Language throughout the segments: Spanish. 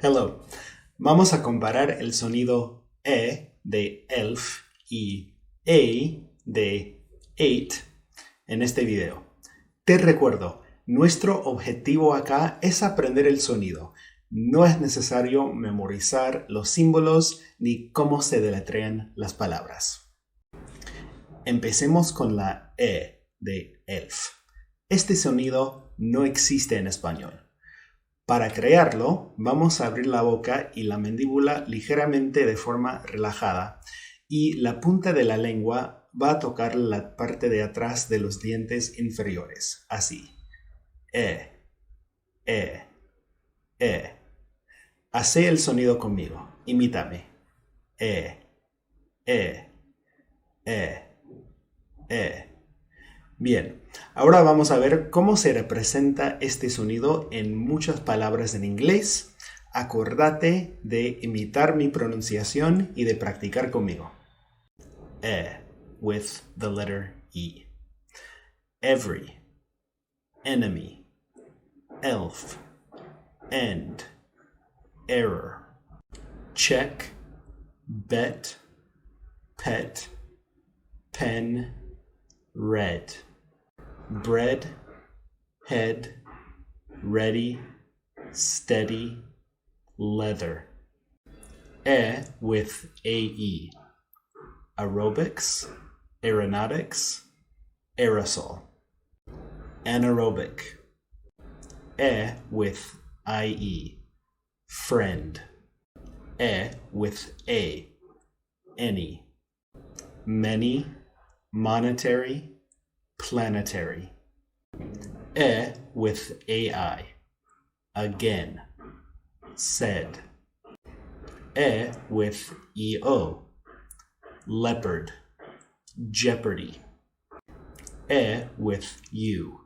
Hello. Vamos a comparar el sonido E de elf y A de eight en este video. Te recuerdo, nuestro objetivo acá es aprender el sonido. No es necesario memorizar los símbolos ni cómo se deletrean las palabras. Empecemos con la E de elf. Este sonido no existe en español. Para crearlo, vamos a abrir la boca y la mandíbula ligeramente de forma relajada y la punta de la lengua va a tocar la parte de atrás de los dientes inferiores, así. E. Hacé el sonido conmigo, imítame. E. Bien, ahora vamos a ver cómo se representa este sonido en muchas palabras en inglés. Acordate de imitar mi pronunciación y de practicar conmigo. With the letter E. Every, enemy, elf, end, error, check, bet, pet, pen, red. Bread, head, ready, steady, leather. With AE. Aerobics, aeronautics, aerosol. Anaerobic. With IE. Friend. With A. Any. Many, monetary, planetary. With AI. Again. Said. With EO. Leopard. Jeopardy. With U.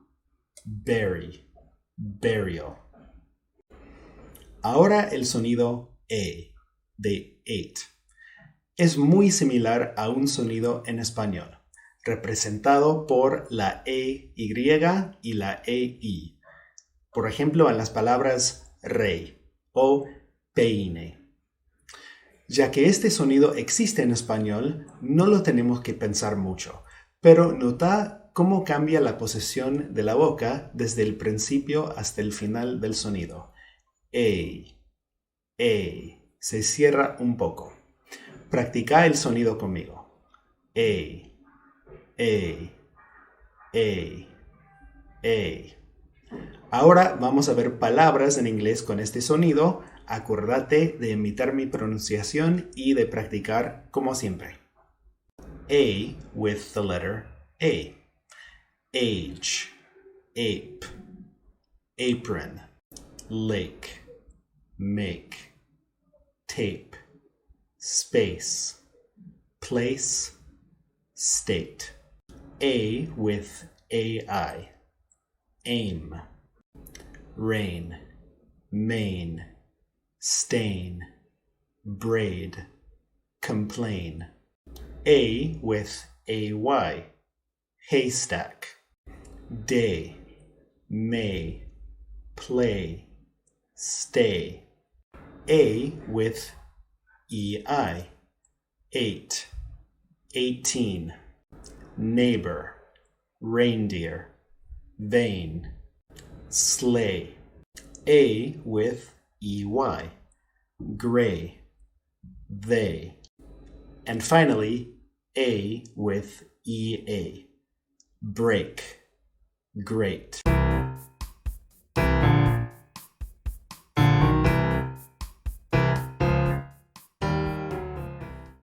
Bury. Burial. Ahora el sonido E de eight. Es muy similar a un sonido en español, representado por la EY y la EI. Por ejemplo, en las palabras rey o peine. Ya que este sonido existe en español, no lo tenemos que pensar mucho, pero nota cómo cambia la posición de la boca desde el principio hasta el final del sonido. Ey, se cierra un poco. Practica el sonido conmigo. Ey. Ahora vamos a ver palabras en inglés con este sonido. Acordate de imitar mi pronunciación y de practicar como siempre. A with the letter A. Age, ape, apron, lake, make, tape, space, place, state. A with AI. Aim, rain, main, stain, braid, complain. A with AY. Haystack, day, may, play, stay. A with EI. 8, 18, neighbor, reindeer, vain, sleigh. A with EY. Gray, they. And finally, A with EA. Break, great.